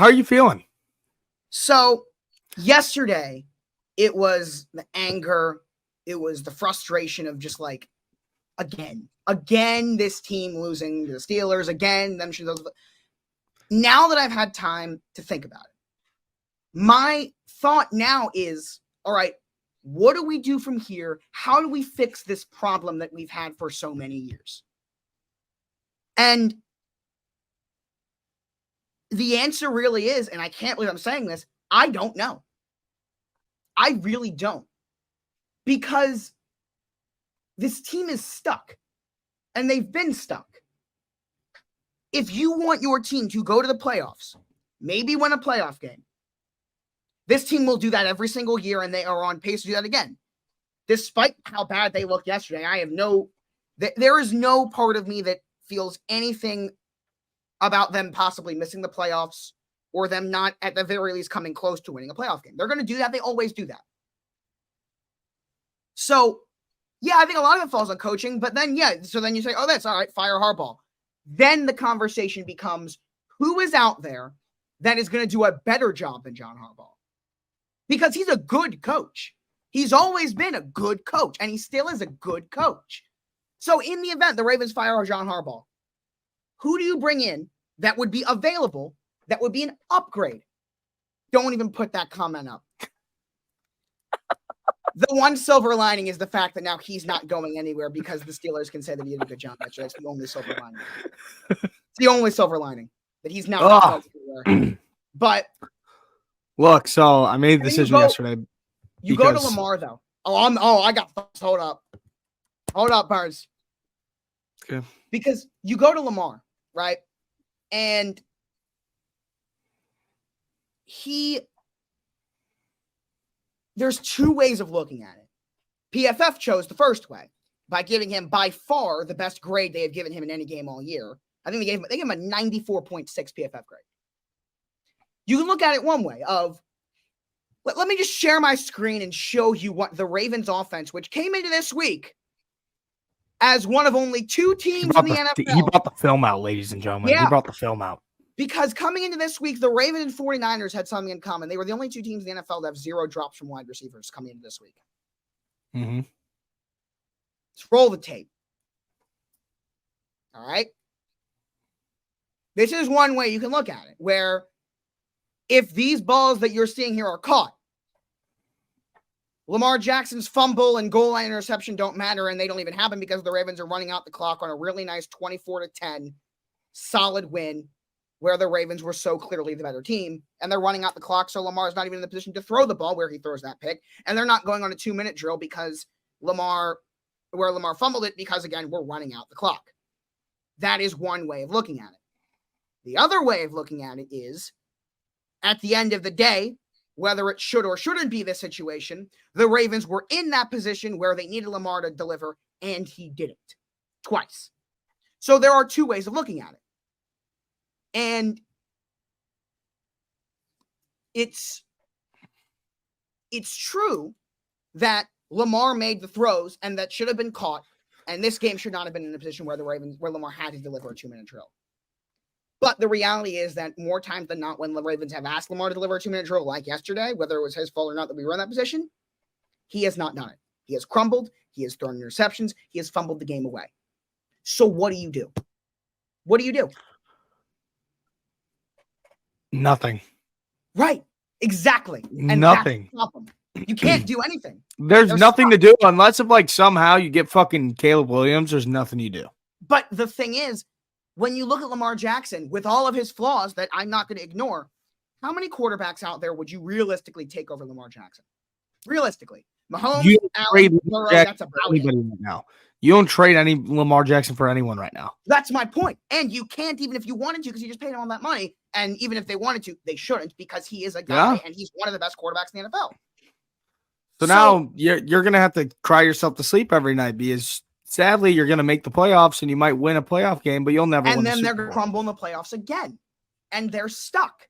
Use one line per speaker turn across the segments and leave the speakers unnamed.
How are you feeling?
So yesterday, it was the anger. It was the frustration of just like, again, this team losing to the Steelers, again, them. Now that I've had time to think about it, my thought now is, all right, what do we do from here? How do we fix this problem that we've had for so many years? And the answer really is, and I can't believe I'm saying this, I don't know. I really don't. Because this team is stuck. And they've been stuck. If you want your team to go to the playoffs, maybe win a playoff game, this team will do that every single year, and they are on pace to do that again. Despite how bad they looked yesterday, there is no part of me that feels anything about them possibly missing the playoffs or them not, at the very least, coming close to winning a playoff game. They're going to do that. They always do that. So, yeah, I think a lot of it falls on coaching, but then, so then you say, oh, that's all right, fire Harbaugh. Then the conversation becomes, who is out there that is going to do a better job than John Harbaugh? Because he's a good coach. He's always been a good coach, and he still is a good coach. So in the event the Ravens fire John Harbaugh, who do you bring in that would be available, that would be an upgrade? Don't even put that comment up. The one silver lining is the fact that now he's not going anywhere because the Steelers can say that he did a good job. That's the only silver lining. It's the only silver lining that he's not going anywhere. But
look, so I made a decision yesterday.
You go to Lamar though. I got thoughts. Hold up, Barnes.
Okay.
Because you go to Lamar, right? And there's two ways of looking at it. PFF chose the first way by giving him by far the best grade they have given him in any game all year. I think they gave him a 94.6 PFF grade. You can look at it one way of, let me just share my screen and show you what the Ravens offense, which came into this week as one of only two teams in the NFL.
He brought the film out, ladies and gentlemen.
Yeah.
He brought the film out.
Because coming into this week, the Ravens and 49ers had something in common. They were the only two teams in the NFL that have 0 drops from wide receivers coming into this week.
Mm-hmm.
Let's roll the tape. All right? This is one way you can look at it, where if these balls that you're seeing here are caught, Lamar Jackson's fumble and goal line interception don't matter, and they don't even happen because the Ravens are running out the clock on a really nice 24-10 solid win where the Ravens were so clearly the better team, and they're running out the clock, so Lamar's not even in the position to throw the ball where he throws that pick, and they're not going on a 2-minute drill because Lamar fumbled it because, again, we're running out the clock. That is one way of looking at it. The other way of looking at it is, at the end of the day, whether it should or shouldn't be this situation, the Ravens were in that position where they needed Lamar to deliver, and he didn't. Twice. So there are two ways of looking at it. And it's true that Lamar made the throws and that should have been caught, and this game should not have been in a position where Lamar had to deliver a 2-minute drill. But the reality is that more times than not, when the Ravens have asked Lamar to deliver a 2-minute drill, like yesterday, whether it was his fault or not that we were in that position, he has not done it. He has crumbled. He has thrown interceptions. He has fumbled the game away. So what do you do? What do you do?
Nothing.
Right. Exactly. And
nothing.
That's the problem. You can't do anything.
There's nothing to do unless if somehow you get fucking Caleb Williams. There's nothing you do.
But the thing is, when you look at Lamar Jackson with all of his flaws that I'm not going to ignore, how many quarterbacks out there would you realistically take over Lamar Jackson? Realistically, Mahomes, Allen, Burrow, that's about
anybody right now. You don't trade any Lamar Jackson for anyone right now.
That's my point. And you can't, even if you wanted to, because you just paid him all that money. And even if they wanted to, they shouldn't, because he is a guy and he's one of the best quarterbacks in the NFL.
So now you're going to have to cry yourself to sleep every night because sadly you're going to make the playoffs and you might win a playoff game, but you'll never win.
And then they're going to crumble in the playoffs again. And they're stuck.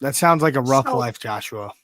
That sounds like a rough life, Joshua.